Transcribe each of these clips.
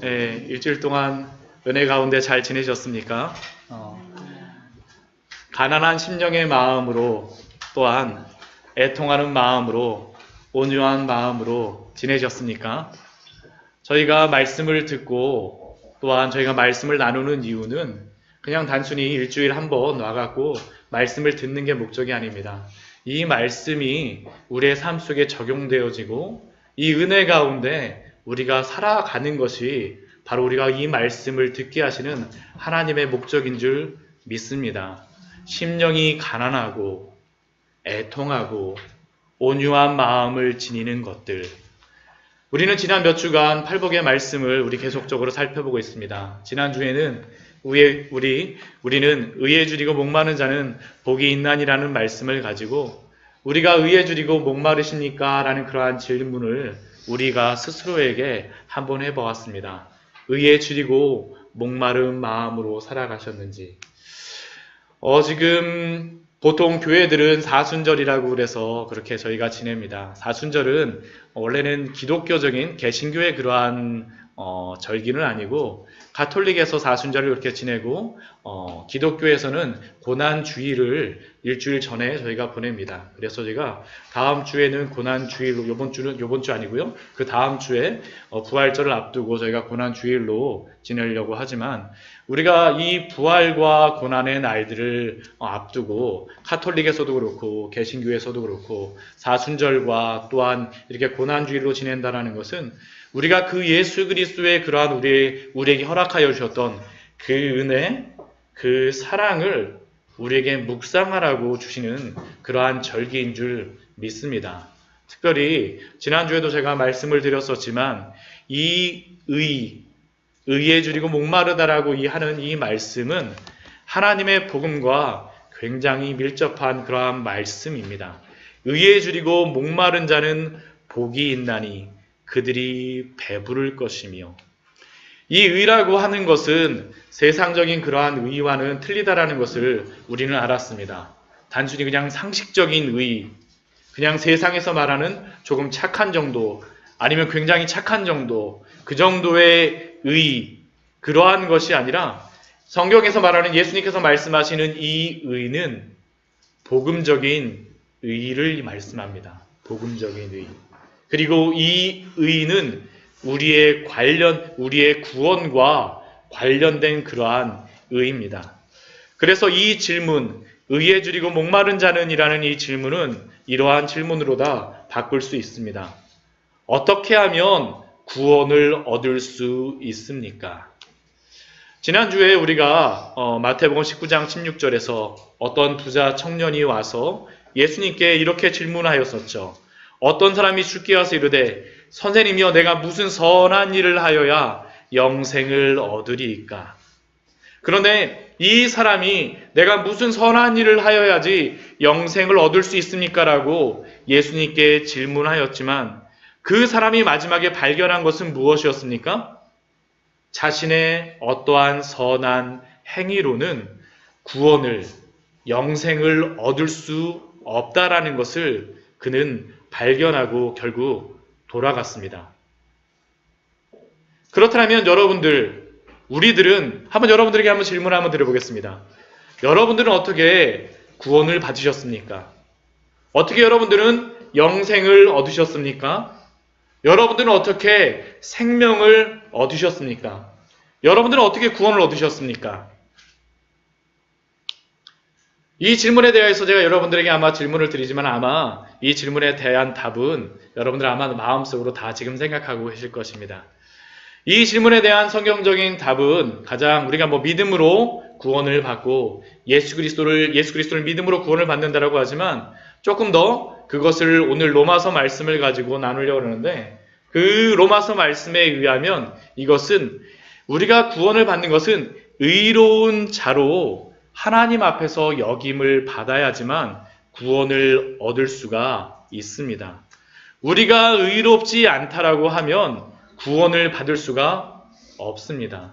네, 일주일 동안 은혜 가운데 잘 지내셨습니까? 가난한 심령의 마음으로 또한 애통하는 마음으로 온유한 마음으로 지내셨습니까? 저희가 말씀을 듣고 또한 저희가 말씀을 나누는 이유는 그냥 단순히 일주일 한번 와갖고 말씀을 듣는 게 목적이 아닙니다. 이 말씀이 우리의 삶 속에 적용되어지고 이 은혜 가운데 우리가 살아가는 것이 바로 우리가 이 말씀을 듣게 하시는 하나님의 목적인 줄 믿습니다. 심령이 가난하고 애통하고 온유한 마음을 지니는 것들. 우리는 지난 몇 주간 팔복의 말씀을 우리 계속적으로 살펴보고 있습니다. 지난주에는 우리는 의에 줄이고 목마른 자는 복이 있나니라는 말씀을 가지고 우리가 의에 줄이고 목마르십니까? 라는 그러한 질문을 우리가 스스로에게 한번 해보았습니다. 의에 줄이고 목마른 마음으로 살아가셨는지. 지금 보통 교회들은 사순절이라고 그래서 그렇게 저희가 지냅니다. 사순절은 원래는 기독교적인 개신교의 그러한 절기는 아니고 가톨릭에서 사순절을 그렇게 지내고 기독교에서는 고난주일을 일주일 전에 저희가 보냅니다. 그래서 저희가 다음 주에는 고난주일로, 요번 주 아니고요. 그 다음 주에 부활절을 앞두고 저희가 고난주일로 지내려고 하지만 우리가 이 부활과 고난의 날들을 앞두고 카톨릭에서도 그렇고 개신교에서도 그렇고 사순절과 또한 이렇게 고난주일로 지낸다는 것은 우리가 그 예수 그리스도의 그러한 우리에게 허락하여 주셨던 그 은혜, 그 사랑을 우리에게 묵상하라고 주시는 그러한 절기인 줄 믿습니다. 특별히 지난주에도 제가 말씀을 드렸었지만 이 의에 줄이고 목마르다라고 하는 이 말씀은 하나님의 복음과 굉장히 밀접한 그러한 말씀입니다. 의에 줄이고 목마른 자는 복이 있나니 그들이 배부를 것이며, 이 의라고 하는 것은 세상적인 그러한 의와는 틀리다라는 것을 우리는 알았습니다. 단순히 그냥 상식적인 의, 그냥 세상에서 말하는 조금 착한 정도, 아니면 굉장히 착한 정도, 그 정도의 의, 그러한 것이 아니라 성경에서 말하는 예수님께서 말씀하시는 이 의는 복음적인 의를 말씀합니다. 복음적인 의. 그리고 이 의는 우리의 구원과 관련된 그러한 의입니다. 그래서 이 질문, 의에 줄이고 목마른 자는 이라는 이 질문은 이러한 질문으로 다 바꿀 수 있습니다. 어떻게 하면 구원을 얻을 수 있습니까? 지난주에 우리가 마태복음 19장 16절에서 어떤 부자 청년이 와서 예수님께 이렇게 질문하였었죠. 어떤 사람이 주께 와서 이르되 선생님이여 내가 무슨 선한 일을 하여야 영생을 얻으리이까? 그런데 이 사람이 내가 무슨 선한 일을 하여야지 영생을 얻을 수 있습니까? 라고 예수님께 질문하였지만 그 사람이 마지막에 발견한 것은 무엇이었습니까? 자신의 어떠한 선한 행위로는 구원을, 영생을 얻을 수 없다라는 것을 그는 발견하고 결국 돌아갔습니다. 그렇다면 우리들은 여러분들에게 한번 질문을 한번 드려보겠습니다. 여러분들은 어떻게 구원을 받으셨습니까? 어떻게 여러분들은 영생을 얻으셨습니까? 여러분들은 어떻게 생명을 얻으셨습니까? 여러분들은 어떻게 구원을 얻으셨습니까? 이 질문에 대해서 제가 여러분들에게 아마 질문을 드리지만 아마 이 질문에 대한 답은 여러분들 아마 마음속으로 다 지금 생각하고 계실 것입니다. 이 질문에 대한 성경적인 답은 가장 우리가 믿음으로 구원을 받고 예수 그리스도를 믿음으로 구원을 받는다라고 하지만 조금 더 그것을 오늘 로마서 말씀을 가지고 나누려고 하는데 그 로마서 말씀에 의하면 이것은 우리가 구원을 받는 것은 의로운 자로 하나님 앞에서 역임을 받아야지만 구원을 얻을 수가 있습니다. 우리가 의롭지 않다라고 하면 구원을 받을 수가 없습니다.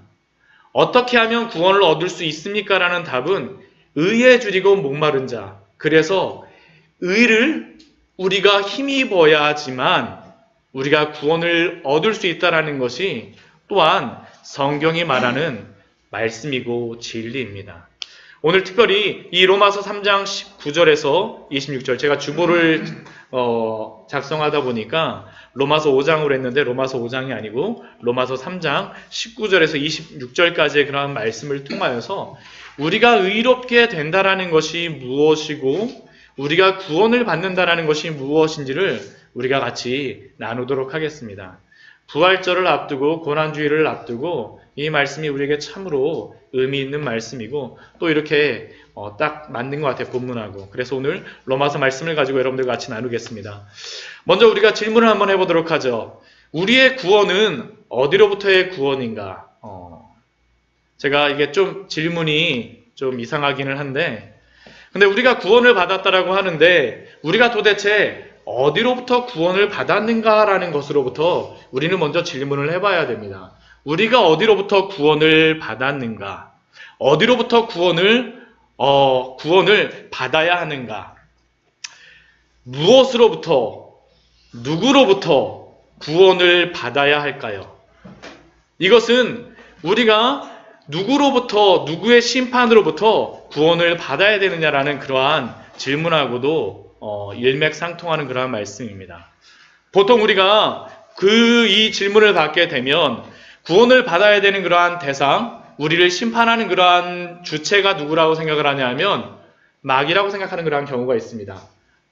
어떻게 하면 구원을 얻을 수 있습니까? 라는 답은 의에 줄이고 목마른 자. 그래서 의를 우리가 힘입어야지만 우리가 구원을 얻을 수 있다는 것이 또한 성경이 말하는 말씀이고 진리입니다. 오늘 특별히 이 로마서 3장 19절에서 26절, 제가 주보를 작성하다 보니까 로마서 5장으로 했는데 로마서 5장이 아니고 로마서 3장 19절에서 26절까지의 그런 말씀을 통하여서 우리가 의롭게 된다라는 것이 무엇이고 우리가 구원을 받는다라는 것이 무엇인지를 우리가 같이 나누도록 하겠습니다. 부활절을 앞두고 고난주일을 앞두고 이 말씀이 우리에게 참으로 의미 있는 말씀이고 또 이렇게 딱 맞는 것 같아요. 본문하고. 그래서 오늘 로마서 말씀을 가지고 여러분들과 같이 나누겠습니다. 먼저 우리가 질문을 한번 해보도록 하죠. 우리의 구원은 어디로부터의 구원인가? 제가 이게 좀 질문이 좀 이상하기는 한데 근데 우리가 구원을 받았다라고 하는데 우리가 도대체 어디로부터 구원을 받았는가라는 것으로부터 우리는 먼저 질문을 해봐야 됩니다. 우리가 어디로부터 구원을 받았는가? 어디로부터 구원을 받아야 하는가? 무엇으로부터, 누구로부터 구원을 받아야 할까요? 이것은 우리가 누구로부터, 누구의 심판으로부터 구원을 받아야 되느냐라는 그러한 질문하고도 일맥상통하는 그러한 말씀입니다. 보통 우리가 이 질문을 받게 되면 구원을 받아야 되는 그러한 대상, 우리를 심판하는 그러한 주체가 누구라고 생각을 하냐면 마귀라고 생각하는 그러한 경우가 있습니다.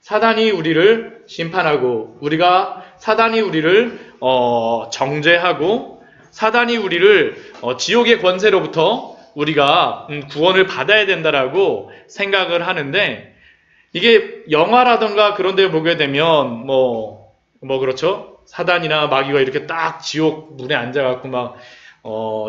사단이 우리를 심판하고 사단이 우리를 정죄하고 사단이 우리를 지옥의 권세로부터 우리가 구원을 받아야 된다라고 생각을 하는데 이게 영화라던가 그런 데 보게 되면 그렇죠? 사단이나 마귀가 이렇게 딱 지옥 문에 앉아갖고 막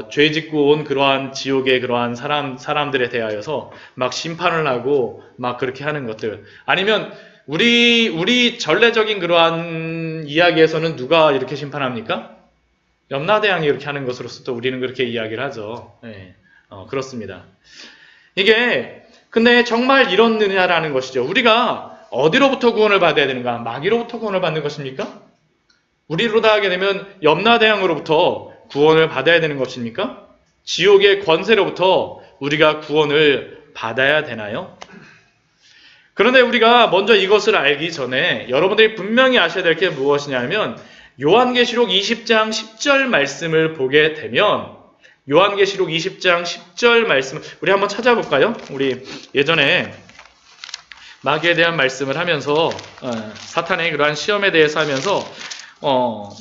죄 짓고 온 그러한 지옥의 그러한 사람들에 대하여서 막 심판을 하고 막 그렇게 하는 것들. 아니면 우리 전례적인 그러한 이야기에서는 누가 이렇게 심판합니까? 염라대왕이 이렇게 하는 것으로서 또 우리는 그렇게 이야기를 하죠. 네, 그렇습니다. 이게 근데 정말 이렇느냐라는 것이죠. 우리가 어디로부터 구원을 받아야 되는가? 마귀로부터 구원을 받는 것입니까? 우리로다 하게 되면 염라대왕으로부터 구원을 받아야 되는 것입니까? 지옥의 권세로부터 우리가 구원을 받아야 되나요? 그런데 우리가 먼저 이것을 알기 전에 여러분들이 분명히 아셔야 될 게 무엇이냐면 요한계시록 20장 10절 말씀을 보게 되면 요한계시록 20장 10절 말씀 우리 한번 찾아볼까요? 우리 예전에 마귀에 대한 말씀을 하면서 사탄의 그러한 시험에 대해서 하면서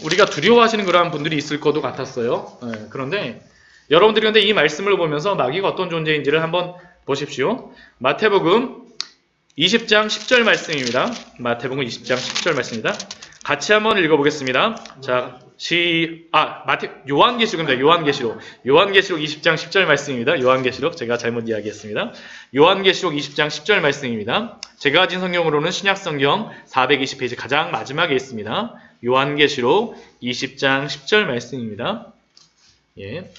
우리가 두려워하시는 그러한 분들이 있을 것도 같았어요. 그런데 여러분들이 근데 이 말씀을 보면서 마귀가 어떤 존재인지를 한번 보십시오. 마태복음 20장 10절 말씀입니다. 마태복음 20장 10절 말씀입니다. 같이 한번 읽어보겠습니다. 자, 요한계시록입니다. 요한계시록 20장 10절 말씀입니다. 요한계시록, 제가 잘못 이야기했습니다. 요한계시록 20장 10절 말씀입니다. 제가 가진 성경으로는 신약성경 420페이지 가장 마지막에 있습니다. 요한계시록 20장 10절 말씀입니다. 예,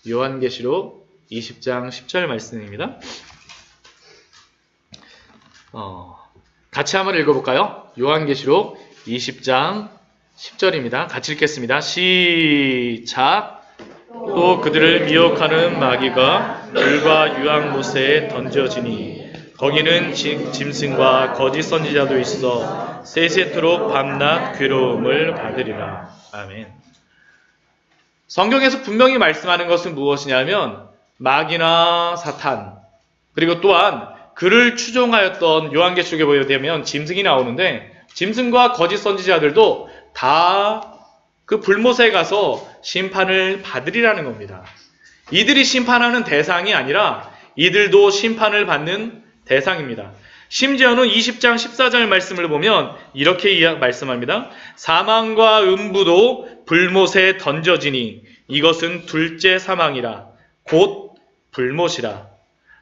요한계시록 20장 10절 말씀입니다. 같이 한번 읽어볼까요? 요한계시록 20장 10절입니다. 같이 읽겠습니다. 시작. 또 그들을 미혹하는 마귀가 불과 유황못에 던져지니 거기는 짐승과 거짓 선지자도 있어 세세토록 밤낮 괴로움을 받으리라. 아멘. 성경에서 분명히 말씀하는 것은 무엇이냐면 마귀나 사탄 그리고 또한 그를 추종하였던 요한계시록에 보게 되면 짐승이 나오는데 짐승과 거짓 선지자들도 다 그 불못에 가서 심판을 받으리라는 겁니다. 이들이 심판하는 대상이 아니라 이들도 심판을 받는 대상입니다. 심지어는 20장 14절 말씀을 보면 이렇게 말씀합니다. 사망과 음부도 불못에 던져지니 이것은 둘째 사망이라 곧 불못이라.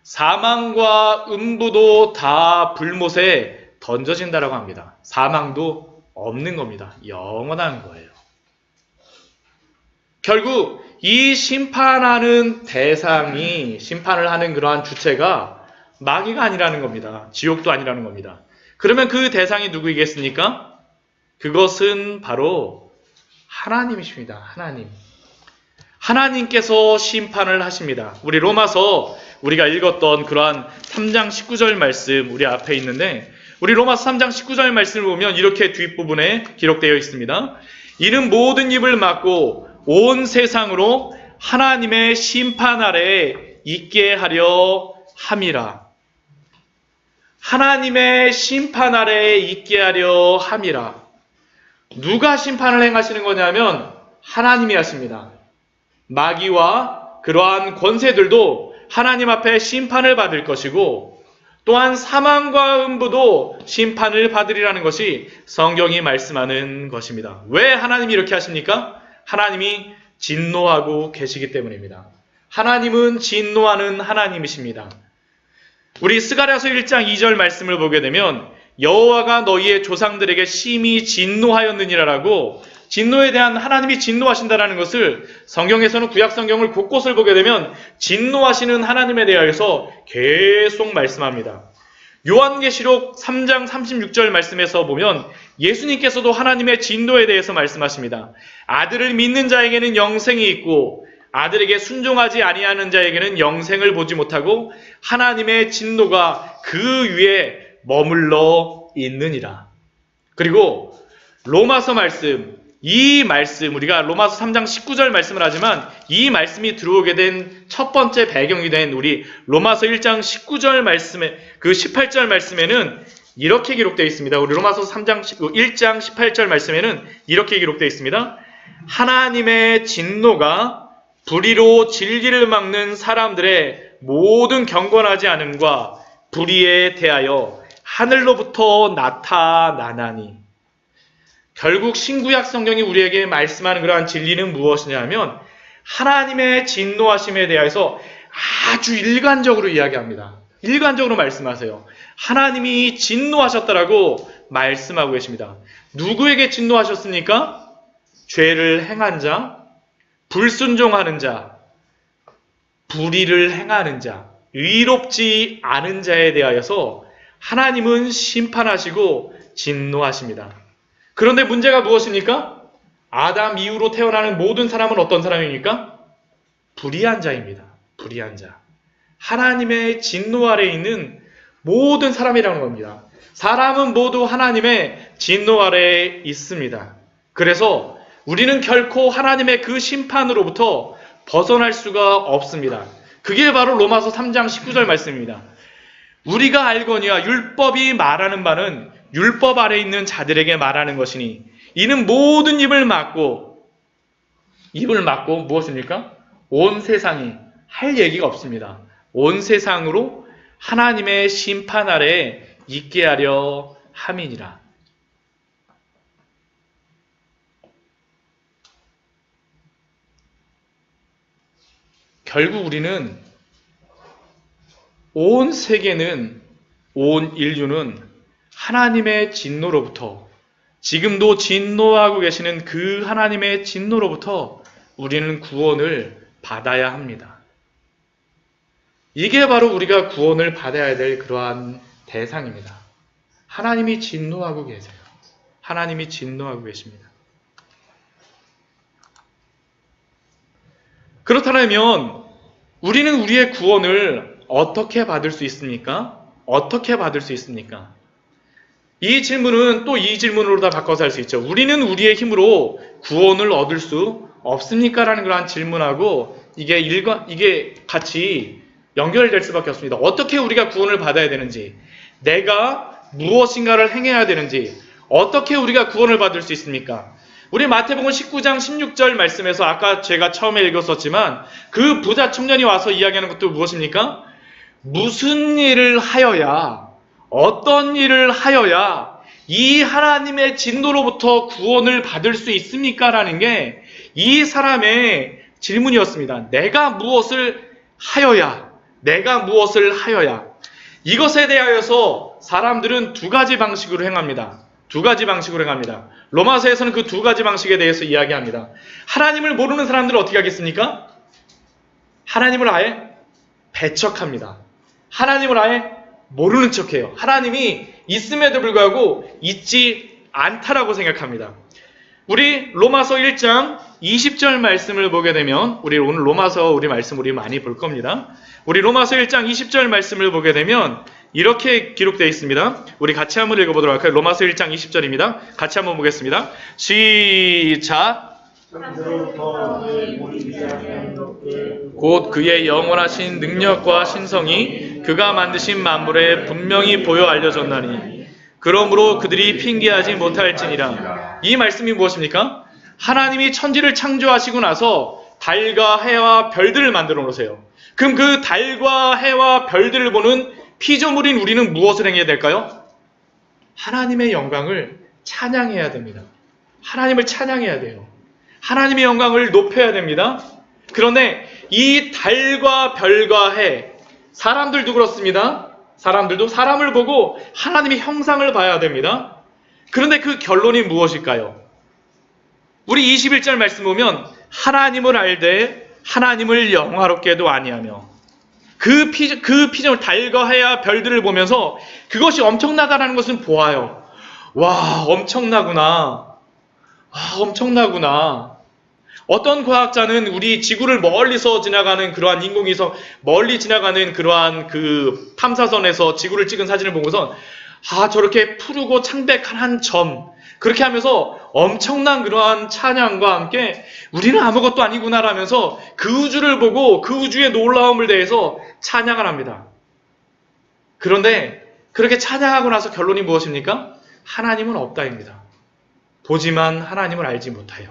사망과 음부도 다 불못에 던져진다라고 합니다. 사망도 없는 겁니다. 영원한 거예요. 결국 이 심판하는 대상이 심판을 하는 그러한 주체가 마귀가 아니라는 겁니다. 지옥도 아니라는 겁니다. 그러면 그 대상이 누구이겠습니까? 그것은 바로 하나님이십니다. 하나님. 하나님께서 심판을 하십니다. 우리 로마서 우리가 읽었던 그러한 3장 19절 말씀 우리 앞에 있는데, 우리 로마서 3장 19절 말씀을 보면 이렇게 뒷부분에 기록되어 있습니다. 이는 모든 입을 막고 온 세상으로 하나님의 심판 아래에 있게 하려 함이라. 하나님의 심판 아래에 있게 하려 함이라. 누가 심판을 행하시는 거냐면 하나님이 하십니다. 마귀와 그러한 권세들도 하나님 앞에 심판을 받을 것이고, 또한 사망과 음부도 심판을 받으리라는 것이 성경이 말씀하는 것입니다. 왜 하나님이 이렇게 하십니까? 하나님이 진노하고 계시기 때문입니다. 하나님은 진노하는 하나님이십니다. 우리 스가랴서 1장 2절 말씀을 보게 되면 여호와가 너희의 조상들에게 심히 진노하였느니라라고, 진노에 대한 하나님이 진노하신다라는 것을 성경에서는 구약 성경을 곳곳을 보게 되면 진노하시는 하나님에 대하여서 계속 말씀합니다. 요한계시록 3장 36절 말씀에서 보면 예수님께서도 하나님의 진노에 대해서 말씀하십니다. 아들을 믿는 자에게는 영생이 있고 아들에게 순종하지 아니하는 자에게는 영생을 보지 못하고 하나님의 진노가 그 위에 머물러 있느니라. 그리고 로마서 말씀, 이 말씀, 우리가 로마서 3장 19절 말씀을 하지만 이 말씀이 들어오게 된 첫 번째 배경이 된 우리 로마서 1장 19절 말씀에, 그 18절 말씀에는 이렇게 기록되어 있습니다. 우리 로마서 1장 18절 말씀에는 이렇게 기록되어 있습니다. 하나님의 진노가 불의로 진리를 막는 사람들의 모든 경건하지 않음과 불의에 대하여 하늘로부터 나타나나니. 결국 신구약 성경이 우리에게 말씀하는 그러한 진리는 무엇이냐면 하나님의 진노하심에 대해서 아주 일관적으로 이야기합니다. 일관적으로 말씀하세요. 하나님이 진노하셨다라고 말씀하고 계십니다. 누구에게 진노하셨습니까? 죄를 행한 자, 불순종하는 자, 불의를 행하는 자, 의롭지 않은 자에 대하여서 하나님은 심판하시고 진노하십니다. 그런데 문제가 무엇입니까? 아담 이후로 태어나는 모든 사람은 어떤 사람입니까? 불의한 자입니다. 불의한 자. 하나님의 진노 아래에 있는 모든 사람이라는 겁니다. 사람은 모두 하나님의 진노 아래에 있습니다. 그래서 우리는 결코 하나님의 그 심판으로부터 벗어날 수가 없습니다. 그게 바로 로마서 3장 19절 말씀입니다. 우리가 알거니와 율법이 말하는 바는 율법 아래 있는 자들에게 말하는 것이니 이는 모든 입을 막고 무엇입니까? 온 세상이 할 얘기가 없습니다. 온 세상으로 하나님의 심판 아래에 있게 하려 함이니라. 결국 우리는 온 세계는, 온 인류는 하나님의 진노로부터, 지금도 진노하고 계시는 그 하나님의 진노로부터 우리는 구원을 받아야 합니다. 이게 바로 우리가 구원을 받아야 될 그러한 대상입니다. 하나님이 진노하고 계세요. 하나님이 진노하고 계십니다. 그렇다면 우리는 우리의 구원을 어떻게 받을 수 있습니까? 어떻게 받을 수 있습니까? 이 질문은 또 이 질문으로 다 바꿔서 할 수 있죠. 우리는 우리의 힘으로 구원을 얻을 수 없습니까? 라는 그러한 질문하고 이게 같이 연결될 수밖에 없습니다. 어떻게 우리가 구원을 받아야 되는지, 내가 무엇인가를 행해야 되는지, 어떻게 우리가 구원을 받을 수 있습니까? 우리 마태복음 19장 16절 말씀에서 아까 제가 처음에 읽었었지만 그 부자 청년이 와서 이야기하는 것도 무엇입니까? 무슨 일을 하여야, 어떤 일을 하여야 이 하나님의 진노로부터 구원을 받을 수 있습니까? 라는 게 이 사람의 질문이었습니다. 내가 무엇을 하여야, 이것에 대하여서 사람들은 두 가지 방식으로 행합니다. 로마서에서는 그 두 가지 방식에 대해서 이야기합니다. 하나님을 모르는 사람들은 어떻게 하겠습니까? 하나님을 아예 배척합니다. 하나님을 아예 모르는 척해요. 하나님이 있음에도 불구하고 있지 않다라고 생각합니다. 우리 로마서 1장 20절 말씀을 보게 되면 우리 오늘 로마서 우리 말씀 우리 많이 볼 겁니다. 우리 로마서 1장 20절 말씀을 보게 되면 이렇게 기록되어 있습니다. 우리 같이 한번 읽어보도록 할까요? 로마서 1장 20절입니다. 같이 한번 보겠습니다. 시작. 곧 그의 영원하신 능력과 신성이 그가 만드신 만물에 분명히 보여 알려졌나니 그러므로 그들이 핑계하지 못할지니라. 이 말씀이 무엇입니까? 하나님이 천지를 창조하시고 나서 달과 해와 별들을 만들어 놓으세요. 그럼 그 달과 해와 별들을 보는 피조물인 우리는 무엇을 행해야 될까요? 하나님의 영광을 찬양해야 됩니다. 하나님을 찬양해야 돼요. 하나님의 영광을 높여야 됩니다. 그런데 이 달과 별과 해, 사람들도 그렇습니다. 사람들도 사람을 보고 하나님의 형상을 봐야 됩니다. 그런데 그 결론이 무엇일까요? 우리 21절 말씀 보면 하나님을 알되 하나님을 영화롭게도 아니하며 그 피조물 달과 해와 별들을 보면서 그것이 엄청나다라는 것은 보아요. 와, 엄청나구나. 엄청나구나. 어떤 과학자는 우리 지구를 멀리서 지나가는 그러한 인공위성, 멀리 지나가는 그러한 그 탐사선에서 지구를 찍은 사진을 보고서 저렇게 푸르고 창백한 한 점, 그렇게 하면서 엄청난 그러한 찬양과 함께 우리는 아무것도 아니구나라면서 그 우주를 보고 그 우주의 놀라움을 대해서 찬양을 합니다. 그런데 그렇게 찬양하고 나서 결론이 무엇입니까? 하나님은 없다입니다. 보지만 하나님을 알지 못하여.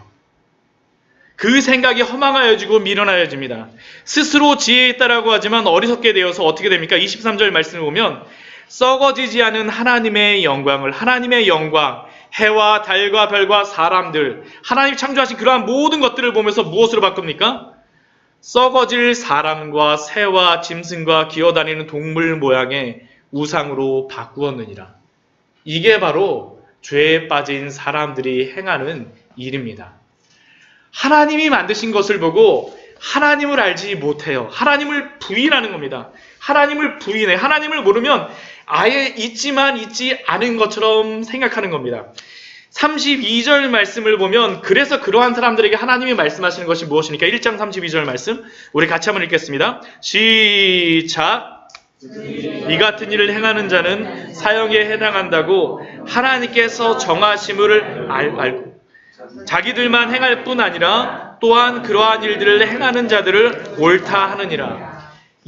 그 생각이 허망하여지고 미련하여집니다. 스스로 지혜 있다라고 하지만 어리석게 되어서 어떻게 됩니까? 23절 말씀을 보면 썩어지지 않은 하나님의 영광을, 하나님의 영광, 해와 달과 별과 사람들, 하나님이 창조하신 그러한 모든 것들을 보면서 무엇으로 바꿉니까? 썩어질 사람과 새와 짐승과 기어다니는 동물 모양의 우상으로 바꾸었느니라. 이게 바로 죄에 빠진 사람들이 행하는 일입니다. 하나님이 만드신 것을 보고 하나님을 알지 못해요. 하나님을 부인하는 겁니다. 하나님을 부인해. 하나님을 모르면 아예 있지만 있지 않은 것처럼 생각하는 겁니다. 32절 말씀을 보면 그래서 그러한 사람들에게 하나님이 말씀하시는 것이 무엇입니까? 1장 32절 말씀 우리 같이 한번 읽겠습니다. 시작. 이 같은 일을 행하는 자는 사형에 해당한다고 하나님께서 정하심을 알고 자기들만 행할 뿐 아니라 또한 그러한 일들을 행하는 자들을 옳다 하느니라.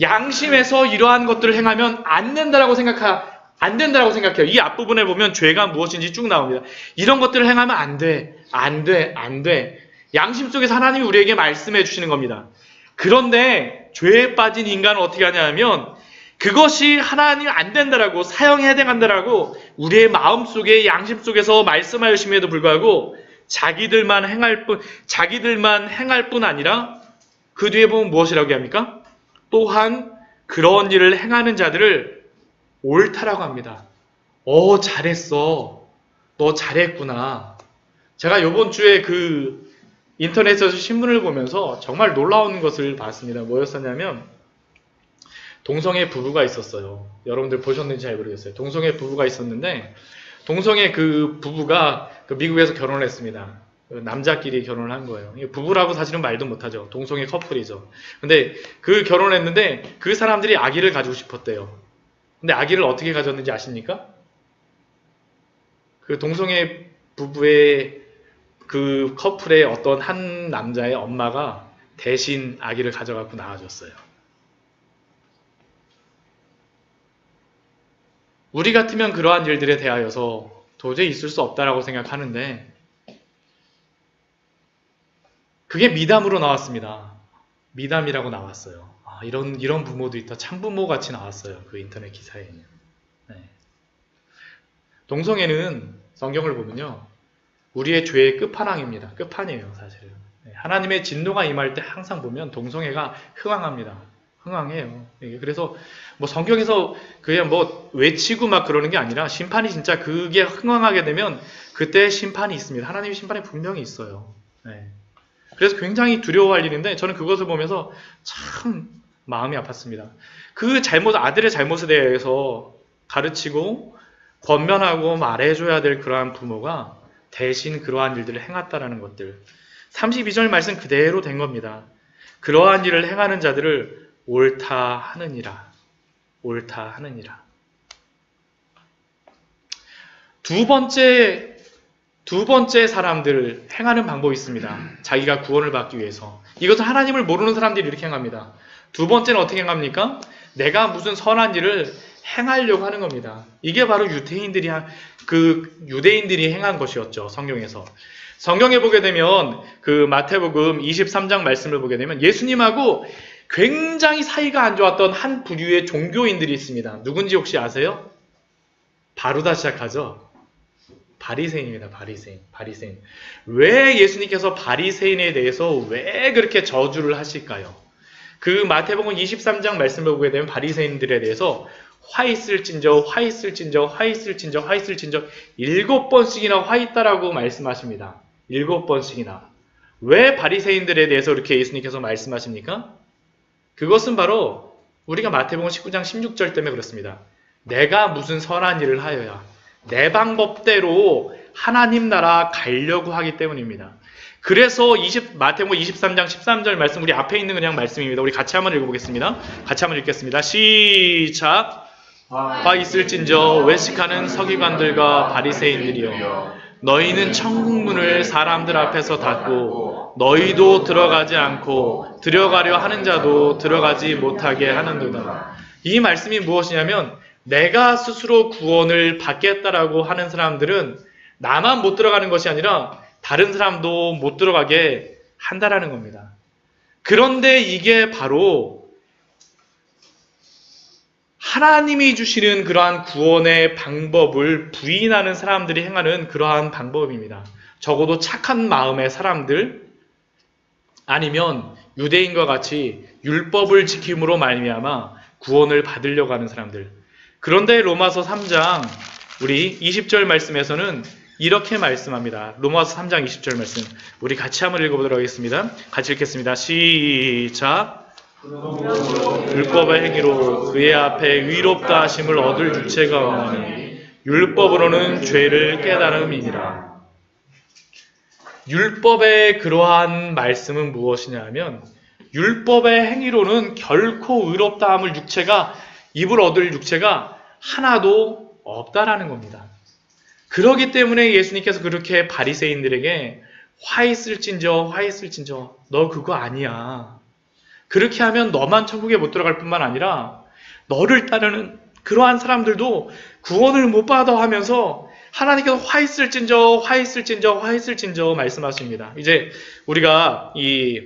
양심에서 이러한 것들을 행하면 안 된다라고 생각해요. 이 앞부분에 보면 죄가 무엇인지 쭉 나옵니다. 이런 것들을 행하면 안 돼. 양심 속에서 하나님이 우리에게 말씀해 주시는 겁니다. 그런데 죄에 빠진 인간은 어떻게 하냐면 그것이 하나님 안 된다라고, 사형에 해당한다라고 우리의 마음속에 양심 속에서 말씀하심에도 불구하고 자기들만 행할 뿐 아니라 그 뒤에 보면 무엇이라고 합니까? 또한 그런 일을 행하는 자들을 옳다라고 합니다. 잘했어. 너 잘했구나. 제가 이번 주에 그 인터넷에서 신문을 보면서 정말 놀라운 것을 봤습니다. 뭐였었냐면 동성애 부부가 있었어요. 여러분들 보셨는지 잘 모르겠어요. 동성애 부부가 있었는데 동성애 그 부부가 미국에서 결혼을 했습니다. 남자끼리 결혼을 한 거예요. 부부라고 사실은 말도 못하죠. 동성애 커플이죠. 근데 그 결혼을 했는데 그 사람들이 아기를 가지고 싶었대요. 근데 아기를 어떻게 가졌는지 아십니까? 그 동성애 부부의 그 커플의 어떤 한 남자의 엄마가 대신 아기를 가져갖고 낳아줬어요. 우리 같으면 그러한 일들에 대하여서 도저히 있을 수 없다라고 생각하는데 그게 미담으로 나왔습니다. 미담이라고 나왔어요. 이런 부모도 있다. 참부모 같이 나왔어요. 그 인터넷 기사에는. 네. 동성애는 성경을 보면요. 우리의 죄의 끝판왕입니다. 끝판이에요, 사실은. 네. 하나님의 진노가 임할 때 항상 보면 동성애가 흥황합니다. 흥황해요. 그래서 뭐 성경에서 그냥 뭐 외치고 막 그러는 게 아니라 심판이 진짜 그게 흥황하게 되면 그때 심판이 있습니다. 하나님의 심판이 분명히 있어요. 네. 그래서 굉장히 두려워할 일인데 저는 그것을 보면서 참 마음이 아팠습니다. 그 아들의 잘못에 대해서 가르치고 권면하고 말해줘야 될 그러한 부모가 대신 그러한 일들을 행했다라는 것들. 32절 말씀 그대로 된 겁니다. 그러한 일을 행하는 자들을 옳다 하느니라. 옳다 하느니라. 두 번째 사람들 행하는 방법이 있습니다. 자기가 구원을 받기 위해서. 이것은 하나님을 모르는 사람들이 이렇게 행합니다. 두 번째는 어떻게 행합니까? 내가 무슨 선한 일을 행하려고 하는 겁니다. 이게 바로 유대인들이 행한 것이었죠. 성경에서. 성경에 보게 되면 그 마태복음 23장 말씀을 보게 되면 예수님하고 굉장히 사이가 안 좋았던 한 부류의 종교인들이 있습니다. 누군지 혹시 아세요? 바로다 시작하죠. 바리새인입니다. 바리새인. 왜 예수님께서 바리새인에 대해서 왜 그렇게 저주를 하실까요? 그 마태복음 23장 말씀을 보게 되면 바리새인들에 대해서 화 있을진저 7번씩이나 화 있다라고 말씀하십니다. 7번씩이나. 왜 바리새인들에 대해서 이렇게 예수님께서 말씀하십니까? 그것은 바로 우리가 마태복음 19장 16절 때문에 그렇습니다. 내가 무슨 선한 일을 하여야 내 방법대로 하나님 나라 가려고 하기 때문입니다. 그래서 마태복음 23장 13절 말씀, 우리 앞에 있는 그냥 말씀입니다. 우리 같이 한번 읽어보겠습니다. 같이 한번 읽겠습니다. 시작. 화 있을진저 외식하는 서기관들과 바리새인들이여, 너희는 천국문을 사람들 앞에서 닫고 너희도 들어가지 않고 들어가려 하는 자도 들어가지 못하게 하는도다. 이 말씀이 무엇이냐면, 내가 스스로 구원을 받겠다라고 하는 사람들은 나만 못 들어가는 것이 아니라 다른 사람도 못 들어가게 한다라는 겁니다. 그런데 이게 바로 하나님이 주시는 그러한 구원의 방법을 부인하는 사람들이 행하는 그러한 방법입니다. 적어도 착한 마음의 사람들, 아니면 유대인과 같이 율법을 지킴으로 말미암아 구원을 받으려고 하는 사람들. 그런데 로마서 3장 우리 20절 말씀에서는 이렇게 말씀합니다. 로마서 3장 20절 말씀 우리 같이 한번 읽어보도록 하겠습니다. 같이 읽겠습니다. 시작. 율법의 행위로 그의 앞에 의롭다 하심을 얻을 주체가 없나니 율법으로는 죄를 깨달음이니라. 율법의 그러한 말씀은 무엇이냐 하면, 율법의 행위로는 결코 의롭다함을 입을 얻을 육체가 하나도 없다라는 겁니다. 그렇기 때문에 예수님께서 그렇게 바리새인들에게 화 있을진저 너 그거 아니야. 그렇게 하면 너만 천국에 못 들어갈 뿐만 아니라 너를 따르는 그러한 사람들도 구원을 못 받아 하면서 하나님께서 화 있을진저 말씀하십니다. 이제 우리가 이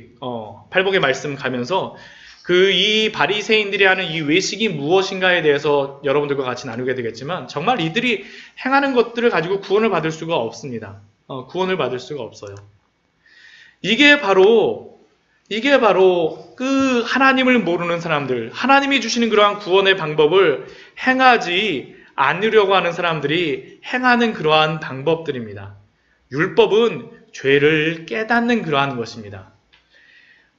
팔복의 말씀 가면서 이 바리새인들이 하는 이 외식이 무엇인가에 대해서 여러분들과 같이 나누게 되겠지만, 정말 이들이 행하는 것들을 가지고 구원을 받을 수가 없습니다. 구원을 받을 수가 없어요. 이게 바로 그 하나님을 모르는 사람들, 하나님이 주시는 그러한 구원의 방법을 행하지 않으려고 하는 사람들이 행하는 그러한 방법들입니다. 율법은 죄를 깨닫는 그러한 것입니다.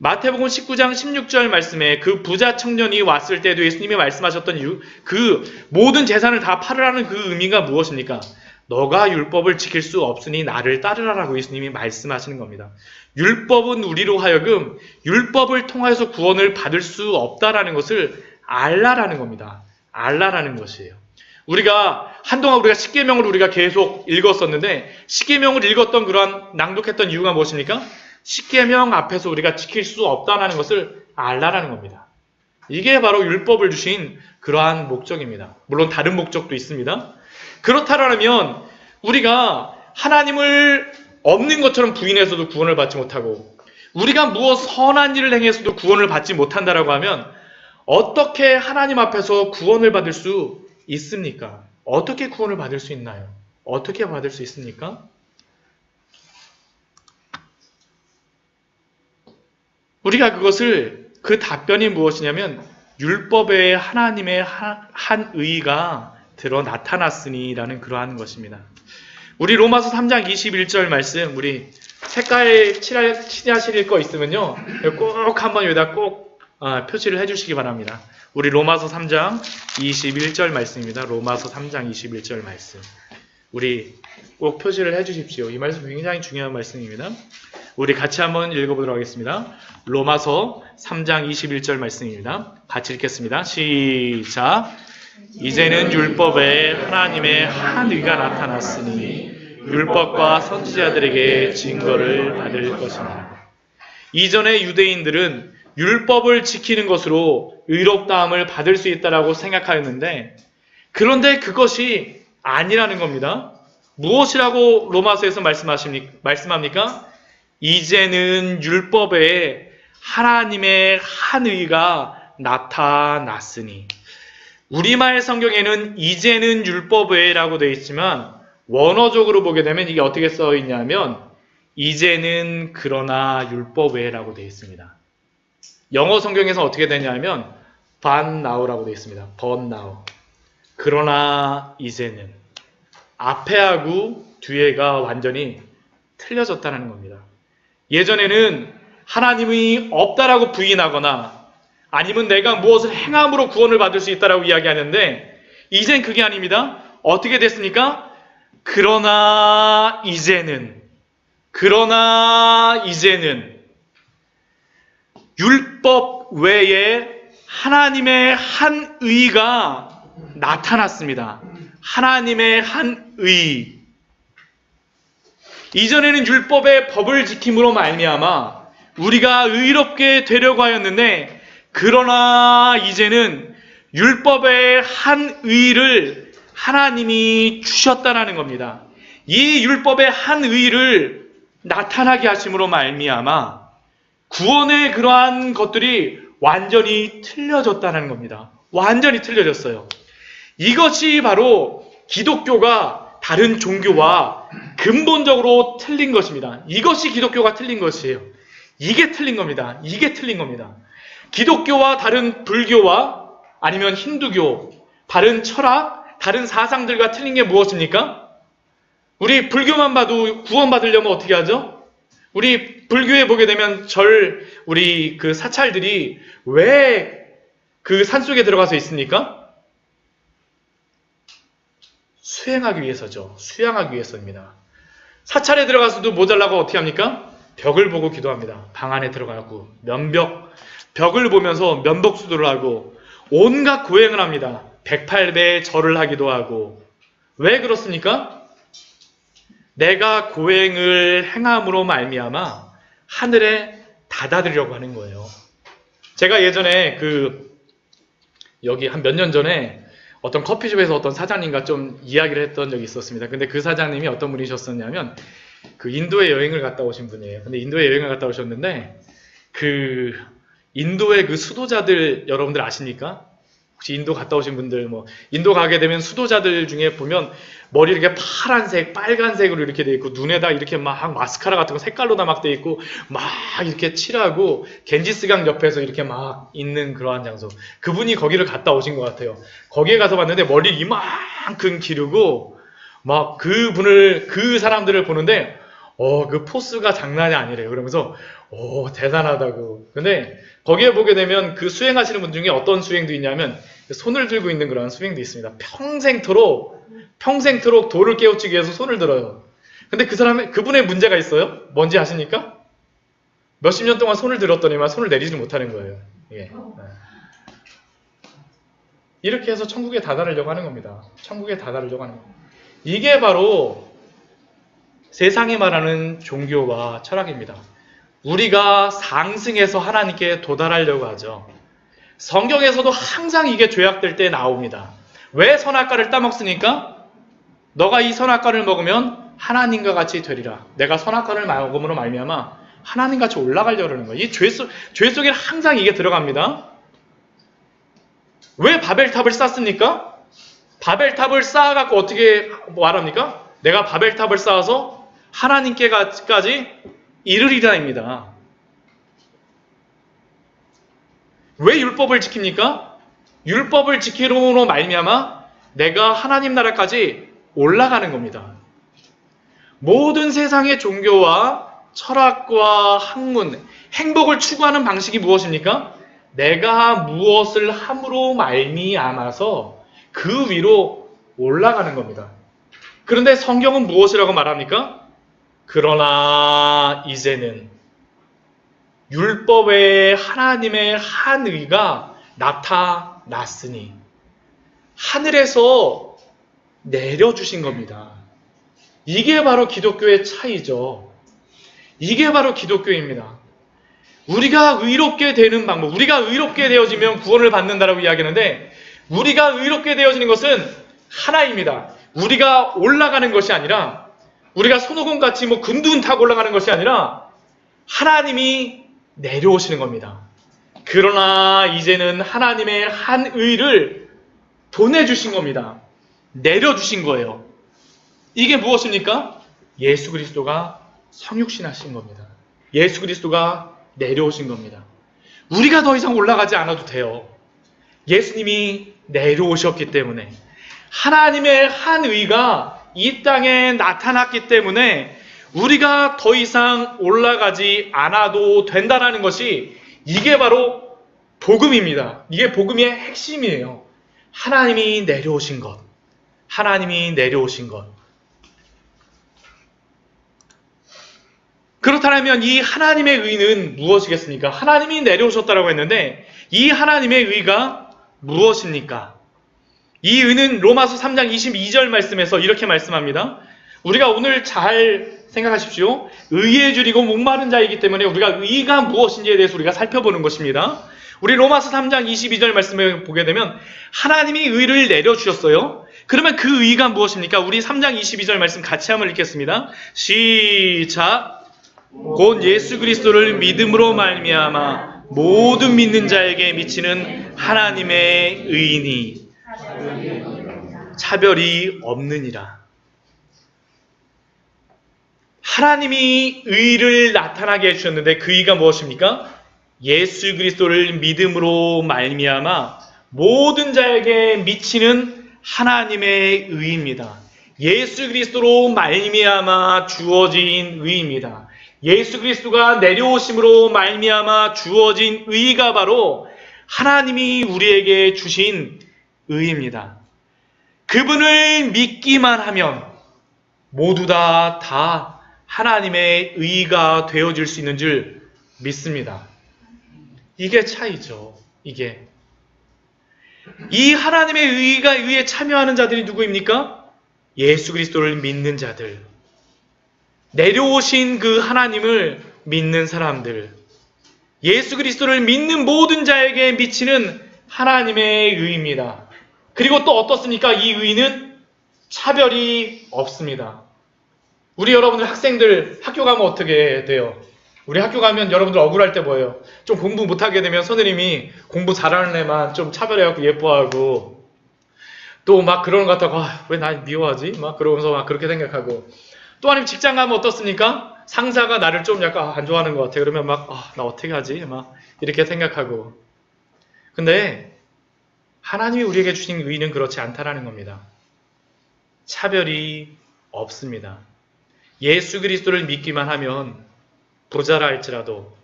마태복음 19장 16절 말씀에 그 부자 청년이 왔을 때도 예수님이 말씀하셨던 그 모든 재산을 다 팔으라는 그 의미가 무엇입니까? 너가 율법을 지킬 수 없으니 나를 따르라라고 예수님이 말씀하시는 겁니다. 율법은 우리로 하여금 율법을 통해서 구원을 받을 수 없다라는 것을 알라라는 겁니다. 알라라는 것이에요. 한동안 우리가 십계명을 우리가 계속 읽었었는데, 십계명을 읽었던 그러한 낭독했던 이유가 무엇입니까? 십계명 앞에서 우리가 지킬 수 없다는 것을 알라라는 겁니다. 이게 바로 율법을 주신 그러한 목적입니다. 물론 다른 목적도 있습니다. 그렇다면 우리가 하나님을 없는 것처럼 부인해서도 구원을 받지 못하고, 우리가 무엇 선한 일을 행해서도 구원을 받지 못한다라고 하면 어떻게 하나님 앞에서 구원을 받을 수 있습니까? 어떻게 구원을 받을 수 있나요? 어떻게 받을 수 있습니까? 우리가 그 답변이 무엇이냐면, 율법에 하나님의 한 의가 들어 나타났으니라는 그러한 것입니다. 우리 로마서 3장 21절 말씀, 우리 색깔 칠하실 거 있으면요, 꼭 한번 여기다 꼭 표시를 해주시기 바랍니다. 우리 로마서 3장 21절 말씀입니다. 로마서 3장 21절 말씀. 우리 꼭 표시를 해주십시오. 이 말씀 굉장히 중요한 말씀입니다. 우리 같이 한번 읽어보도록 하겠습니다. 로마서 3장 21절 말씀입니다. 같이 읽겠습니다. 시작. 이제는 율법에 하나님의 한 의가 나타났으니 율법과 선지자들에게 증거를 받을 것입니다. 이전의 유대인들은 율법을 지키는 것으로 의롭다함을 받을 수 있다라고 생각하였는데, 그런데 그것이 아니라는 겁니다. 무엇이라고 로마서에서 말씀합니까? 이제는 율법에 하나님의 한 의가 나타났으니. 우리말 성경에는 이제는 율법에라고 되어 있지만 원어적으로 보게 되면 이게 어떻게 써 있냐면 이제는 그러나 율법에라고 되어 있습니다. 영어 성경에서 어떻게 되냐면 but now라고 되어 있습니다. but now. 그러나 이제는 앞에하고 뒤에가 완전히 틀려졌다는 겁니다. 예전에는 하나님이 없다라고 부인하거나 아니면 내가 무엇을 행함으로 구원을 받을 수 있다라고 이야기하는데, 이젠 그게 아닙니다. 어떻게 됐습니까? 그러나 이제는 율법 외에 하나님의 한 의가 나타났습니다. 하나님의 한 의. 이전에는 율법의 법을 지킴으로 말미암아 우리가 의롭게 되려고 하였는데, 그러나 이제는 율법의 한 의를 하나님이 주셨다라는 겁니다. 이 율법의 한 의를 나타나게 하심으로 말미암아 구원의 그러한 것들이 완전히 틀려졌다는 겁니다. 완전히 틀려졌어요. 이것이 바로 기독교가 다른 종교와 근본적으로 틀린 것입니다. 이것이 기독교가 틀린 것이에요. 이게 틀린 겁니다. 이게 틀린 겁니다. 기독교와 다른 불교와 아니면 힌두교, 다른 철학, 다른 사상들과 틀린 게 무엇입니까? 우리 불교만 봐도 구원받으려면 어떻게 하죠? 우리 불교에 보게 되면 우리 그 사찰들이 왜 그 산속에 들어가서 있습니까? 수행하기 위해서죠. 수양하기 위해서입니다. 사찰에 들어가서도 모자라고 어떻게 합니까? 벽을 보고 기도합니다. 방 안에 들어가고 벽을 보면서 면복수도를 하고 온갖 고행을 합니다. 108배 절을 하기도 하고. 왜 그렇습니까? 내가 고행을 행함으로 말미암아 하늘에 닫아드리려고 하는 거예요. 제가 예전에 여기 한 몇 년 전에 어떤 커피숍에서 어떤 사장님과 좀 이야기를 했던 적이 있었습니다. 근데 그 사장님이 어떤 분이셨었냐면 인도에 여행을 갔다 오신 분이에요. 근데 인도에 여행을 갔다 오셨는데 인도의 수도자들 여러분들 아십니까? 혹시 인도 갔다 오신 분들, 인도 가게 되면 수도자들 중에 보면 머리 이렇게 파란색, 빨간색으로 이렇게 돼 있고, 눈에다 이렇게 막 마스카라 같은 거 색깔로 다 막 돼 있고, 막 이렇게 칠하고, 겐지스강 옆에서 이렇게 막 있는 그러한 장소. 그분이 거기를 갔다 오신 것 같아요. 거기에 가서 봤는데 머리를 이만큼 기르고, 막 그 사람들을 보는데, 그 포스가 장난이 아니래요. 그러면서, 대단하다고. 근데 거기에 보게 되면 그 수행하시는 분 중에 어떤 수행도 있냐면 손을 들고 있는 그런 수행도 있습니다. 평생토록 도를 깨우치기 위해서 손을 들어요. 근데 그분의 문제가 있어요. 뭔지 아십니까? 몇십 년 동안 손을 들었더니만 손을 내리지 못하는 거예요. 예. 이렇게 해서 천국에 다다르려고 하는 겁니다. 천국에 다다르려고 하는 겁니다. 이게 바로 세상이 말하는 종교와 철학입니다. 우리가 상승해서 하나님께 도달하려고 하죠. 성경에서도 항상 이게 죄악될 때 나옵니다. 왜 선악과를 따먹습니까? 너가 이 선악과를 먹으면 하나님과 같이 되리라. 내가 선악과를 먹음으로 말미암아 하나님같이 올라가려고 하는 거예요. 이 죄 속에 항상 이게 들어갑니다. 왜 바벨탑을 쌓습니까? 바벨탑을 쌓아갖고 어떻게 말합니까? 내가 바벨탑을 쌓아서 하나님께까지 이르리라입니다. 왜 율법을 지킵니까? 율법을 지키므로 말미암아 내가 하나님 나라까지 올라가는 겁니다. 모든 세상의 종교와 철학과 학문, 행복을 추구하는 방식이 무엇입니까? 내가 무엇을 함으로 말미암아서 그 위로 올라가는 겁니다. 그런데 성경은 무엇이라고 말합니까? 그러나 이제는 율법에 하나님의 한 의가 나타났으니 하늘에서 내려주신 겁니다. 이게 바로 기독교의 차이죠. 이게 바로 기독교입니다. 우리가 의롭게 되는 방법, 우리가 의롭게 되어지면 구원을 받는다라고 이야기하는데 우리가 의롭게 되어지는 것은 하나입니다. 우리가 올라가는 것이 아니라 우리가 손오공같이 근두운 타고 올라가는 것이 아니라 하나님이 내려오시는 겁니다. 그러나 이제는 하나님의 한 의를 보내주신 겁니다. 내려주신 거예요. 이게 무엇입니까? 예수 그리스도가 성육신하신 겁니다. 예수 그리스도가 내려오신 겁니다. 우리가 더 이상 올라가지 않아도 돼요. 예수님이 내려오셨기 때문에 하나님의 한 의가 이 땅에 나타났기 때문에 우리가 더 이상 올라가지 않아도 된다는 것이 이게 바로 복음입니다. 이게 복음의 핵심이에요. 하나님이 내려오신 것. 하나님이 내려오신 것. 그렇다면 이 하나님의 의는 무엇이겠습니까? 하나님이 내려오셨다고 했는데 이 하나님의 의가 무엇입니까? 이 의는 로마서 3장 22절 말씀에서 이렇게 말씀합니다. 우리가 오늘 잘 생각하십시오. 의에 줄이고 목마른 자이기 때문에 우리가 의가 무엇인지에 대해서 우리가 살펴보는 것입니다. 우리 로마서 3장 22절 말씀을 보게 되면 하나님이 의를 내려주셨어요. 그러면 그 의가 무엇입니까? 우리 3장 22절 말씀 같이 한번 읽겠습니다. 시작. 곧 예수 그리스도를 믿음으로 말미암아 모든 믿는 자에게 미치는 하나님의 의인이 차별이 없느니라. 하나님이 의를 나타나게 해주셨는데 그 의가 무엇입니까? 예수 그리스도를 믿음으로 말미암아 모든 자에게 미치는 하나님의 의입니다. 예수 그리스도로 말미암아 주어진 의입니다. 예수 그리스도가 내려오심으로 말미암아 주어진 의가 바로 하나님이 우리에게 주신 의입니다. 그분을 믿기만 하면 모두 다 하나님의 의가 되어질 수 있는 줄 믿습니다. 이게 차이죠. 이게. 이 하나님의 의에 참여하는 자들이 누구입니까? 예수 그리스도를 믿는 자들. 내려오신 그 하나님을 믿는 사람들. 예수 그리스도를 믿는 모든 자에게 미치는 하나님의 의입니다. 그리고 또 어떻습니까? 이 의는 차별이 없습니다. 우리 여러분들 학생들 학교 가면 어떻게 돼요? 우리 학교 가면 여러분들 억울할 때 뭐예요? 좀 공부 못하게 되면 선생님이 공부 잘하는 애만 좀 차별해갖고 예뻐하고 또 막 그러는 것 같다고 왜 날 미워하지? 막 그러면서 막 그렇게 생각하고 또 아니면 직장 가면 어떻습니까? 상사가 나를 좀 약간 안 좋아하는 것 같아. 그러면 막 나 어떻게 하지? 막 이렇게 생각하고 근데 하나님이 우리에게 주신 의는 그렇지 않다라는 겁니다. 차별이 없습니다. 예수 그리스도를 믿기만 하면 부자라 할지라도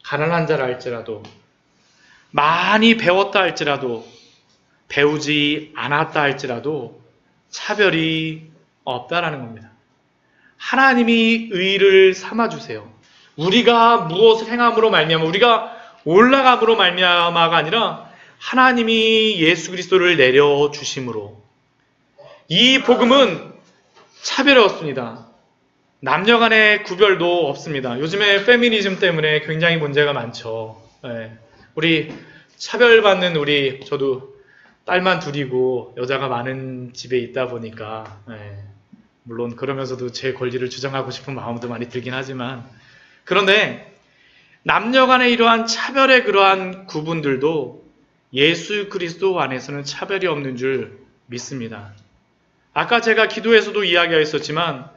가난한 자라 할지라도 많이 배웠다 할지라도 배우지 않았다 할지라도 차별이 없다라는 겁니다. 하나님이 의를 삼아주세요. 우리가 무엇을 행함으로 말미암아 우리가 올라감으로 말미암아가 아니라 하나님이 예수 그리스도를 내려주심으로 이 복음은 차별이 없습니다. 남녀 간의 구별도 없습니다. 요즘에 페미니즘 때문에 굉장히 문제가 많죠. 우리 차별받는 저도 딸만 둘이고 여자가 많은 집에 있다 보니까 물론 그러면서도 제 권리를 주장하고 싶은 마음도 많이 들긴 하지만 그런데 남녀 간의 이러한 차별의 그러한 구분들도 예수 그리스도 안에서는 차별이 없는 줄 믿습니다. 아까 제가 기도에서도 이야기했었지만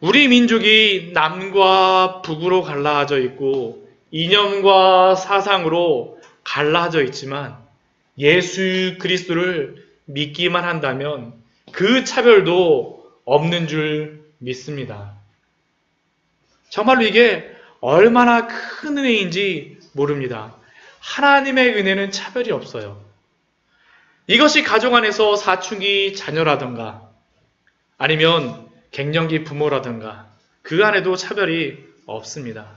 우리 민족이 남과 북으로 갈라져 있고 이념과 사상으로 갈라져 있지만 예수 그리스도를 믿기만 한다면 그 차별도 없는 줄 믿습니다. 정말로 이게 얼마나 큰 은혜인지 모릅니다. 하나님의 은혜는 차별이 없어요. 이것이 가정 안에서 사춘기 자녀라든가 아니면 갱년기 부모라든가 그 안에도 차별이 없습니다.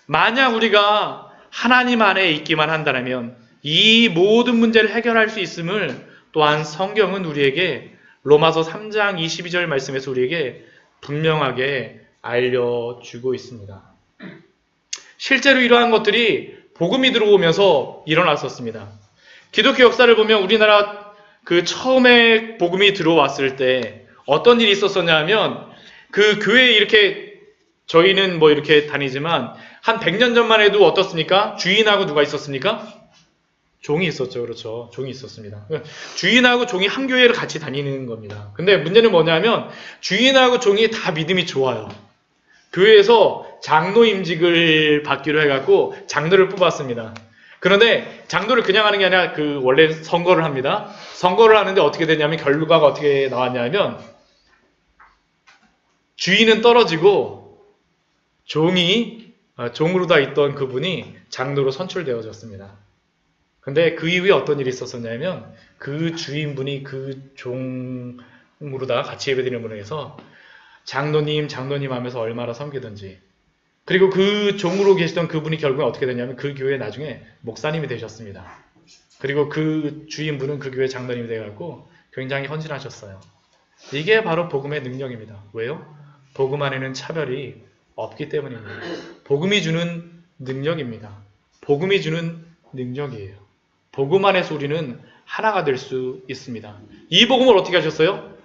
만약 우리가 하나님 안에 있기만 한다면 이 모든 문제를 해결할 수 있음을 또한 성경은 우리에게 로마서 3장 22절 말씀에서 우리에게 분명하게 알려주고 있습니다. 실제로 이러한 것들이 복음이 들어오면서 일어났었습니다. 기독교 역사를 보면 우리나라 그 처음에 복음이 들어왔을 때 어떤 일이 있었었냐 하면 그 교회에 이렇게 저희는 뭐 이렇게 다니지만 한 100년 전만 해도 어떻습니까? 주인하고 누가 있었습니까? 종이 있었죠. 그렇죠. 종이 있었습니다. 주인하고 종이 한 교회를 같이 다니는 겁니다. 근데 문제는 뭐냐면 주인하고 종이 다 믿음이 좋아요. 교회에서 장로 임직을 받기로 해갖고 장로를 뽑았습니다. 그런데 장로를 그냥 하는 게 아니라 그 원래 선거를 합니다. 선거를 하는데 어떻게 되냐면 결과가 어떻게 나왔냐면 주인은 떨어지고 종으로 다 있던 그분이 장로로 선출되어졌습니다. 근데 그 이후에 어떤 일이 있었었냐면 그 주인분이 그 종으로다가 같이 예배드리는 분을 해서 장로님 하면서 얼마나 섬기든지, 그리고 그 종으로 계시던 그분이 결국에 어떻게 되냐면 그 교회 나중에 목사님이 되셨습니다. 그리고 그 주인분은 그 교회 장로님이 되어갖고 굉장히 헌신하셨어요. 이게 바로 복음의 능력입니다. 왜요? 복음 안에는 차별이 없기 때문입니다. 복음이 주는 능력입니다. 복음이 주는 능력이에요. 복음 안에서 우리는 하나가 될 수 있습니다. 이 복음을 어떻게 하셨어요?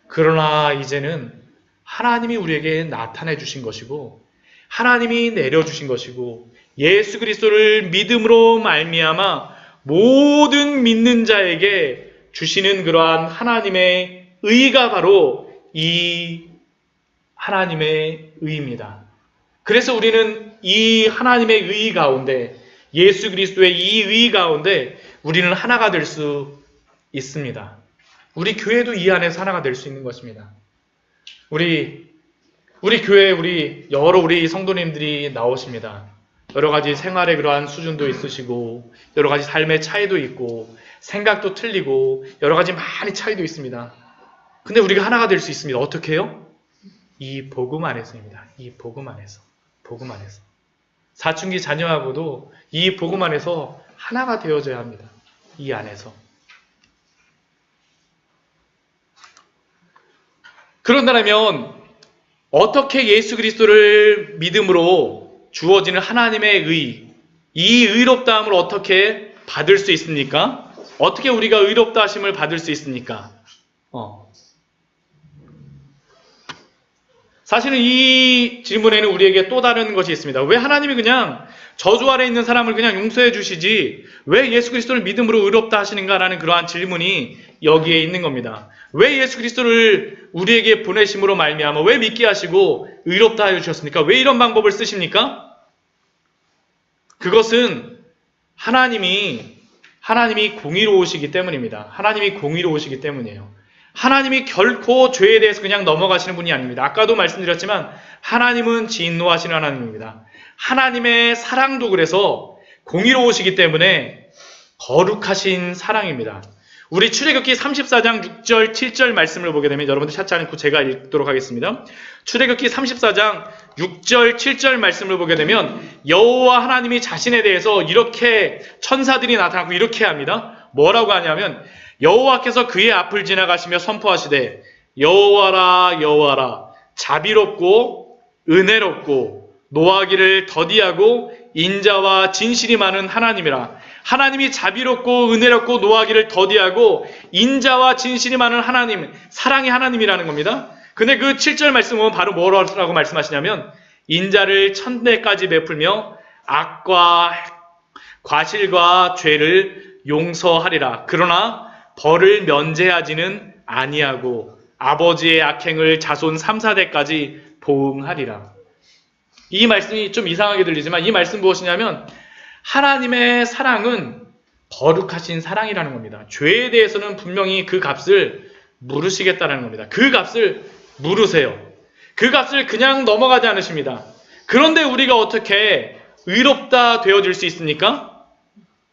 그러나 이제는 하나님이 우리에게 나타내 주신 것이고 하나님이 내려주신 것이고 예수 그리스도를 믿음으로 말미암아 모든 믿는 자에게 주시는 그러한 하나님의 의가 바로 이 하나님의 의입니다. 그래서 우리는 이 하나님의 의 가운데, 예수 그리스도의 이 의 가운데 우리는 하나가 될 수 있습니다. 우리 교회도 이 안에서 하나가 될 수 있는 것입니다. 우리 교회에 우리 성도님들이 나오십니다. 여러 가지 생활의 그러한 수준도 있으시고 여러 가지 삶의 차이도 있고 생각도 틀리고 여러 가지 많이 차이도 있습니다. 근데 우리가 하나가 될 수 있습니다. 어떻게 해요? 이 복음 안에서입니다. 이 복음 안에서. 사춘기 자녀하고도 이 복음 안에서 하나가 되어져야 합니다. 이 안에서. 그런다면 어떻게 예수 그리스도를 믿음으로 주어지는 하나님의 의, 이 의롭다함을 어떻게 받을 수 있습니까? 어떻게 우리가 의롭다 하심을 받을 수 있습니까? 사실은 이 질문에는 우리에게 또 다른 것이 있습니다. 왜 하나님이 그냥 저주 아래 있는 사람을 그냥 용서해 주시지 왜 예수 그리스도를 믿음으로 의롭다 하시는가라는 그러한 질문이 여기에 있는 겁니다. 왜 예수 그리스도를 우리에게 보내심으로 말미암아 왜 믿게 하시고 의롭다 하여 주셨습니까? 왜 이런 방법을 쓰십니까? 그것은 하나님이 공의로우시기 때문입니다. 하나님이 공의로우시기 때문이에요. 하나님이 결코 죄에 대해서 그냥 넘어가시는 분이 아닙니다. 아까도 말씀드렸지만 하나님은 진노하시는 하나님입니다. 하나님의 사랑도 그래서 공의로우시기 때문에 거룩하신 사랑입니다. 우리 출애굽기 34장 6절 7절 말씀을 보게 되면 여러분들 찾지 않고 제가 읽도록 하겠습니다. 출애굽기 34장 6절 7절 말씀을 보게 되면 여호와 하나님이 자신에 대해서 이렇게 천사들이 나타나고 이렇게 합니다. 뭐라고 하냐면 여호와께서 그의 앞을 지나가시며 선포하시되 여호와라 여호와라 자비롭고 은혜롭고 노하기를 더디하고 인자와 진실이 많은 하나님이라. 하나님이 자비롭고 은혜롭고 노하기를 더디하고 인자와 진실이 많은 하나님, 사랑의 하나님이라는 겁니다. 근데 그 7절 말씀 보면 바로 뭐라고 말씀하시냐면 인자를 천대까지 베풀며 악과 과실과 죄를 용서하리라. 그러나 벌을 면제하지는 아니하고 아버지의 악행을 자손 3,4대까지 보응하리라. 이 말씀이 좀 이상하게 들리지만 이 말씀 무엇이냐면 하나님의 사랑은 거룩하신 사랑이라는 겁니다. 죄에 대해서는 분명히 그 값을 물으시겠다는 겁니다. 그 값을 물으세요. 그 값을 그냥 넘어가지 않으십니다. 그런데 우리가 어떻게 의롭다 되어질 수 있습니까?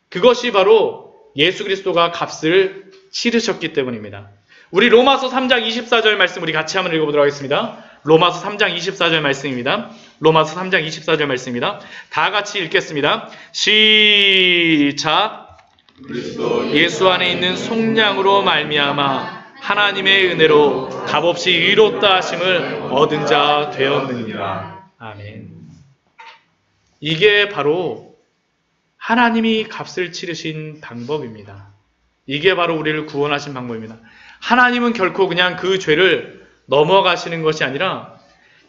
그것이 바로 예수 그리스도가 값을 치르셨기 때문입니다. 우리 로마서 3장 24절 말씀 우리 같이 한번 읽어보도록 하겠습니다. 로마서 3장 24절 말씀입니다. 로마서 3장 24절 말씀입니다. 다 같이 읽겠습니다. 시작. 예수 안에 있는 속량으로 말미암아 하나님의 은혜로 값없이 의롭다 하심을 얻은 자 되었느니라. 아멘. 이게 바로 하나님이 값을 치르신 방법입니다. 이게 바로 우리를 구원하신 방법입니다. 하나님은 결코 그냥 그 죄를 넘어가시는 것이 아니라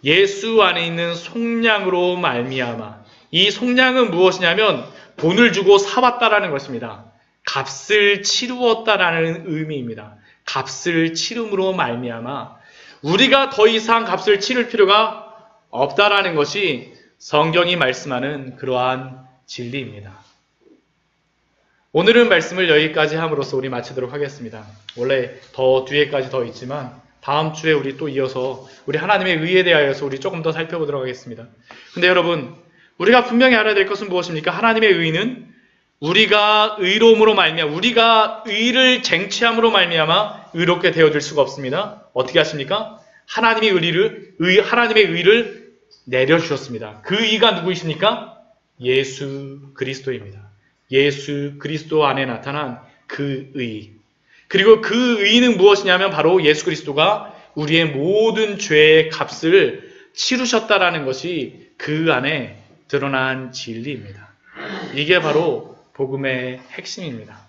예수 안에 있는 속량으로 말미암아, 이 속량은 무엇이냐면 돈을 주고 사왔다라는 것입니다. 값을 치루었다라는 의미입니다. 값을 치름으로 말미암아 우리가 더 이상 값을 치를 필요가 없다라는 것이 성경이 말씀하는 그러한 진리입니다. 오늘은 말씀을 여기까지 함으로써 우리 마치도록 하겠습니다. 원래 더 뒤에까지 더 있지만 다음 주에 우리 또 이어서 우리 하나님의 의에 대하여서 우리 조금 더 살펴보도록 하겠습니다. 근데 여러분, 우리가 분명히 알아야 될 것은 무엇입니까? 하나님의 의는 우리가 의로움으로 말미암아, 우리가 의를 쟁취함으로 말미암아 의롭게 되어질 수가 없습니다. 어떻게 하십니까? 하나님의 의를 내려주셨습니다. 그 의가 누구이십니까? 예수 그리스도입니다. 예수 그리스도 안에 나타난 그 의. 그리고 그 의는 무엇이냐면 바로 예수 그리스도가 우리의 모든 죄의 값을 치르셨다라는 것이 그 안에 드러난 진리입니다. 이게 바로 복음의 핵심입니다.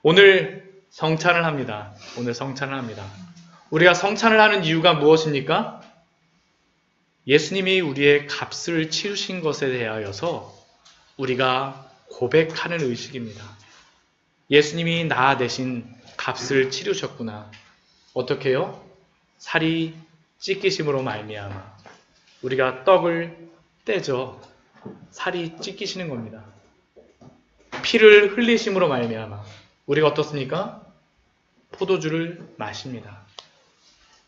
오늘 성찬을 합니다. 오늘 성찬을 합니다. 우리가 성찬을 하는 이유가 무엇입니까? 예수님이 우리의 값을 치르신 것에 대하여서 우리가 고백하는 의식입니다. 예수님이 나 대신 값을 치르셨구나. 어떻게 해요? 살이 찢기심으로 말미암아 우리가 떡을 떼죠. 살이 찢기시는 겁니다. 피를 흘리심으로 말미암아 우리가 어떻습니까? 포도주를 마십니다.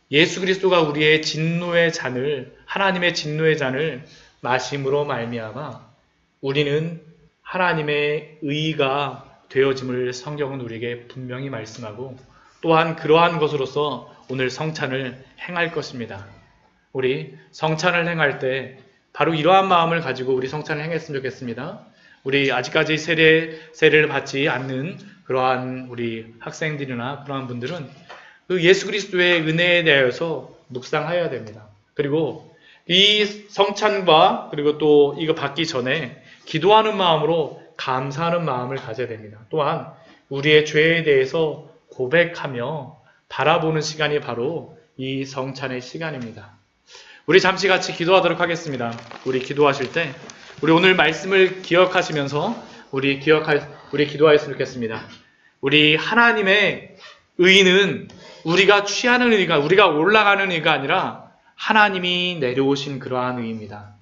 예수 그리스도가 우리의 진노의 잔을, 하나님의 진노의 잔을 마심으로 말미암아 우리는 하나님의 의가 되어짐을 성경은 우리에게 분명히 말씀하고 또한 그러한 것으로서 오늘 성찬을 행할 것입니다. 우리 성찬을 행할 때 바로 이러한 마음을 가지고 우리 성찬을 행했으면 좋겠습니다. 우리 아직까지 세례를 받지 않는 그러한 우리 학생들이나 그러한 분들은 그 예수 그리스도의 은혜에 대해서 묵상해야 됩니다. 그리고 이 성찬과 그리고 또 이거 받기 전에 기도하는 마음으로 감사하는 마음을 가져야 됩니다. 또한 우리의 죄에 대해서 고백하며 바라보는 시간이 바로 이 성찬의 시간입니다. 우리 잠시 같이 기도하도록 하겠습니다. 우리 기도하실 때 우리 오늘 말씀을 기억하시면서 우리 기도하였으면 좋겠습니다. 우리 하나님의 의는 우리가 취하는 의가, 우리가 올라가는 의가 아니라 하나님이 내려오신 그러한 의입니다.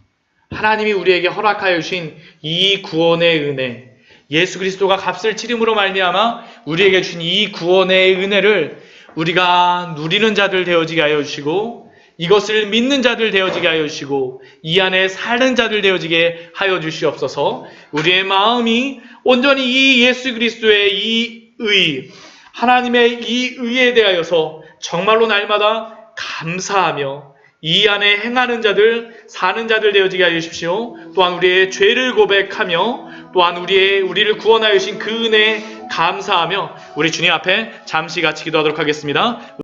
하나님이 우리에게 허락하여 주신 이 구원의 은혜, 예수 그리스도가 값을 치름으로 말미암아 우리에게 주신 이 구원의 은혜를 우리가 누리는 자들 되어지게 하여 주시고 이것을 믿는 자들 되어지게 하여 주시고 이 안에 사는 자들 되어지게 하여 주시옵소서. 우리의 마음이 온전히 이 예수 그리스도의 이 의, 하나님의 이 의에 대하여서 정말로 날마다 감사하며 이 안에 행하는 자들, 사는 자들 되어지게 하여 주십시오. 또한 우리의 죄를 고백하며 또한 우리를 구원하여 주신 그 은혜에 감사하며 우리 주님 앞에 잠시 같이 기도하도록 하겠습니다.